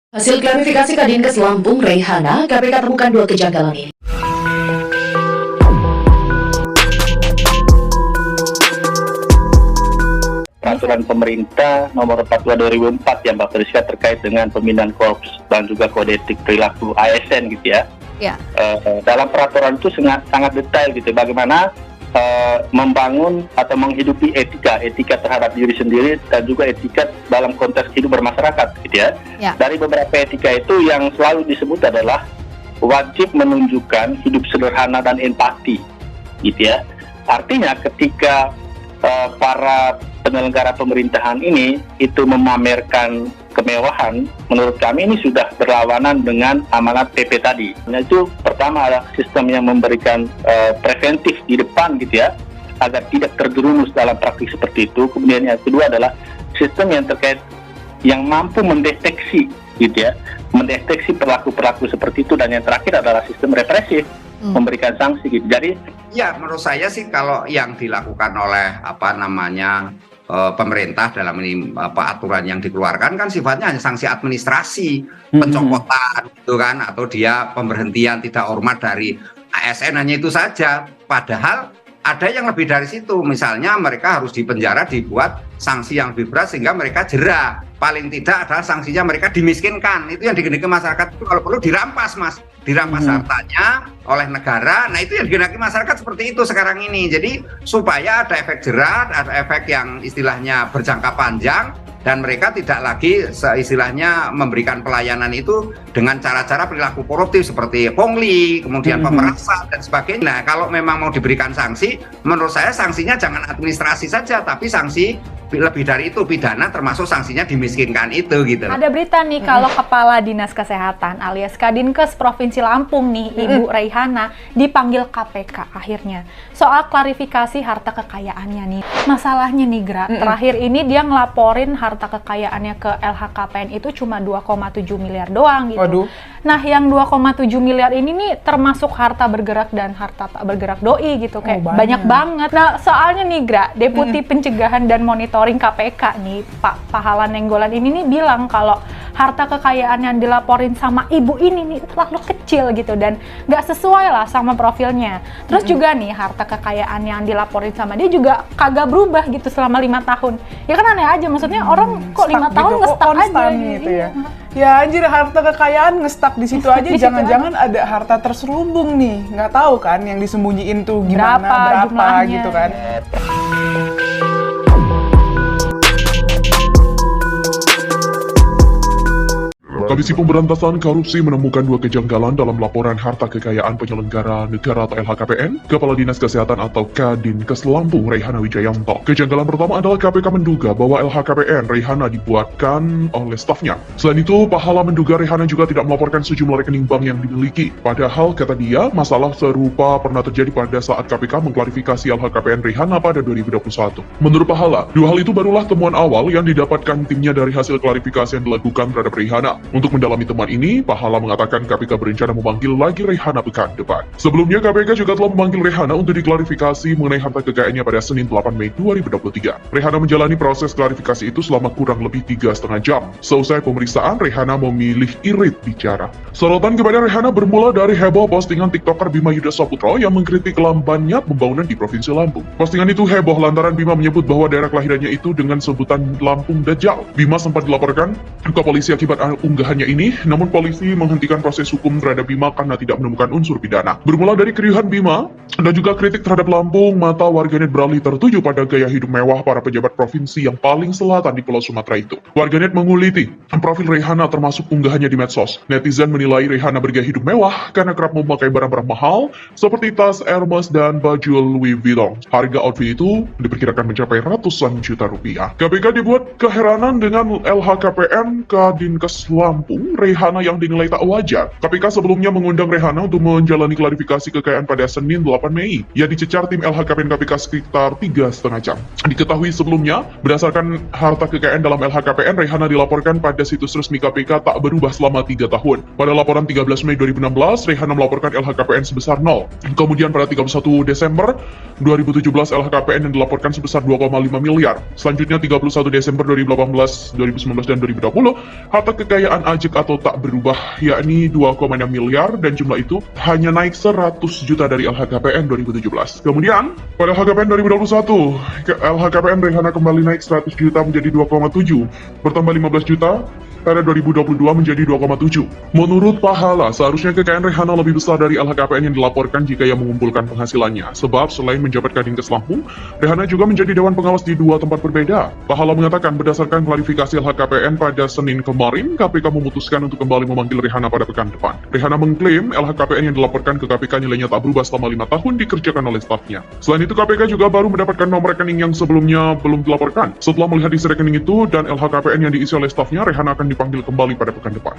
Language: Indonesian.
Hasil klarifikasi Kadinkes Lampung, Reihana, KPK temukan 2 kejanggalan ini. Peraturan pemerintah nomor 42 2004 yang Mbak Friska terkait dengan pembinaan korps dan juga kode etik perilaku ASN gitu ya. Ya. Dalam peraturan itu sangat detail gitu bagaimana membangun atau menghidupi etika terhadap diri sendiri dan juga etika dalam konteks hidup bermasyarakat gitu ya. Ya. Dari beberapa etika itu yang selalu disebut adalah wajib menunjukkan hidup sederhana dan empati gitu ya. Artinya ketika para penyelenggara pemerintahan ini itu memamerkan kemewahan, menurut kami ini sudah berlawanan dengan amanat PP tadi. Nah, itu pertama adalah sistem yang memberikan preventif di depan gitu ya, agar tidak terjerumus dalam praktik seperti itu. Kemudian yang kedua adalah sistem yang terkait yang mampu mendeteksi gitu ya, mendeteksi perilaku-perilaku seperti itu, dan yang terakhir adalah sistem represif, memberikan sanksi gitu. Jadi ya menurut saya sih kalau yang dilakukan oleh pemerintah dalam ini aturan yang dikeluarkan kan sifatnya hanya sanksi administrasi, pencopotan gitu kan, atau dia pemberhentian tidak hormat dari ASN, hanya itu saja. Padahal ada yang lebih dari situ, misalnya mereka harus dipenjara, dibuat sanksi yang lebih berat sehingga mereka jera. Paling tidak adalah sanksinya mereka dimiskinkan. Itu yang digendaki masyarakat itu kalau perlu dirampas, Mas. Dirampas hartanya oleh negara. Nah, itu yang digendaki masyarakat seperti itu sekarang ini. Jadi supaya ada efek jerat, ada efek yang istilahnya berjangka panjang, dan mereka tidak lagi istilahnya memberikan pelayanan itu dengan cara-cara perilaku koruptif seperti pungli, kemudian pemerasan dan sebagainya. Nah, kalau memang mau diberikan sanksi, menurut saya sanksinya jangan administrasi saja, tapi sanksi lebih dari itu, pidana, termasuk sanksinya dimiskinkan itu gitu. Ada berita nih kalau Kepala Dinas Kesehatan alias Kadinkes Provinsi Lampung nih, Ibu Reihana dipanggil KPK akhirnya soal klarifikasi harta kekayaannya nih. Masalahnya nih terakhir ini dia ngelaporin harta kekayaannya ke LHKPN itu cuma 2,7 miliar doang gitu. Waduh. Nah, yang 2,7 miliar ini nih termasuk harta bergerak dan harta tak bergerak doi gitu, kayak banyak banget. Nah, soalnya nih Deputi Pencegahan dan Monitoring KPK nih, Pak Pahala Nenggolan ini nih bilang kalau harta kekayaan yang dilaporin sama ibu ini nih terlalu kecil gitu dan nggak sesuai lah sama profilnya. Terus juga nih harta kekayaan yang dilaporin sama dia juga kagak berubah gitu selama 5 tahun. Ya kan aneh aja, maksudnya orang kok 5 tahun gitu, ngestak aja gitu ya. Ya anjir, harta kekayaan ngestak di situ aja, jangan-jangan ada harta terselubung nih. Nggak tahu kan yang disembunyiin tuh gimana, berapa jumlahnya gitu kan. Komisi Pemberantasan Korupsi menemukan 2 kejanggalan dalam laporan harta kekayaan penyelenggara negara atau LHKPN, Kepala Dinas Kesehatan atau Kadinkes Lampung, Reihana Wijayanto. Kejanggalan pertama adalah KPK menduga bahwa LHKPN Reihana dibuatkan oleh stafnya. Selain itu, Pahala menduga Reihana juga tidak melaporkan sejumlah rekening bank yang dimiliki. Padahal, kata dia, masalah serupa pernah terjadi pada saat KPK mengklarifikasi LHKPN Reihana pada 2021. Menurut Pahala, 2 hal itu barulah temuan awal yang didapatkan timnya dari hasil klarifikasi yang dilakukan terhadap Reihana. Untuk mendalami temuan ini, Pahala mengatakan KPK berencana memanggil lagi Reihana pekan depan. Sebelumnya, KPK juga telah memanggil Reihana untuk diklarifikasi mengenai harta kekayaannya pada Senin 8 Mei 2023. Reihana menjalani proses klarifikasi itu selama kurang lebih 3,5 jam. Selesai pemeriksaan, Reihana memilih irit bicara. Sorotan kepada Reihana bermula dari heboh postingan TikToker Bima Yuda Saputro yang mengkritik lambannya pembangunan di Provinsi Lampung. Postingan itu heboh lantaran Bima menyebut bahwa daerah kelahirannya itu dengan sebutan Lampung Dajjal. Bima sempat dilaporkan ke polisi akibat unggahannya ini, namun polisi menghentikan proses hukum terhadap Bima karena tidak menemukan unsur pidana. Bermula dari keriuhan Bima dan juga kritik terhadap Lampung, mata warganet beralih tertuju pada gaya hidup mewah para pejabat provinsi yang paling selatan di Pulau Sumatera itu. Warganet menguliti profil Reihana termasuk unggahannya di medsos. Netizen menilai Reihana bergaya hidup mewah karena kerap memakai barang-barang mahal seperti tas Hermes dan baju Louis Vuitton. Harga outfit itu diperkirakan mencapai ratusan juta rupiah. KPK dibuat keheranan dengan LHKPN Kadinkes Lampung, Reihana yang dinilai tak wajar. KPK sebelumnya mengundang Reihana untuk menjalani klarifikasi kekayaan pada Senin 8 Mei. Ia dicecar tim LHKPN KPK sekitar 3,5 jam. Diketahui sebelumnya, berdasarkan harta kekayaan dalam LHKPN, Reihana dilaporkan pada situs resmi KPK tak berubah selama 3 tahun. Pada laporan 13 Mei 2016, Reihana melaporkan LHKPN sebesar 0. Kemudian pada 31 Desember 2017, LHKPN yang dilaporkan sebesar 2,5 miliar. Selanjutnya 31 Desember 2018, 2019, dan 2020, harta kekayaan ajak atau tak berubah, yakni 2,6 miliar, dan jumlah itu hanya naik 100 juta dari LHKPN 2017. Kemudian, pada LHKPN 2021, LHKPN Rehana kembali naik 100 juta menjadi 2,7, bertambah 15 juta, pada 2022 menjadi 2,7. Menurut Pahala, seharusnya kekayaan Rehana lebih besar dari LHKPN yang dilaporkan jika ia mengumpulkan penghasilannya. Sebab selain menjabat Kadinkes Lampung, Rehana juga menjadi Dewan Pengawas di 2 tempat berbeda. Pahala mengatakan berdasarkan klarifikasi LHKPN pada Senin kemarin, KPK memutuskan untuk kembali memanggil Rehana pada pekan depan. Rehana mengklaim LHKPN yang dilaporkan ke KPK nilainya tak berubah selama 5 tahun dikerjakan oleh stafnya. Selain itu, KPK juga baru mendapatkan nomor rekening yang sebelumnya belum dilaporkan. Setelah melihat isi rekening itu dan LHKPN yang diisi oleh stafnya, Rehana akan dipanggil kembali pada pekan depan.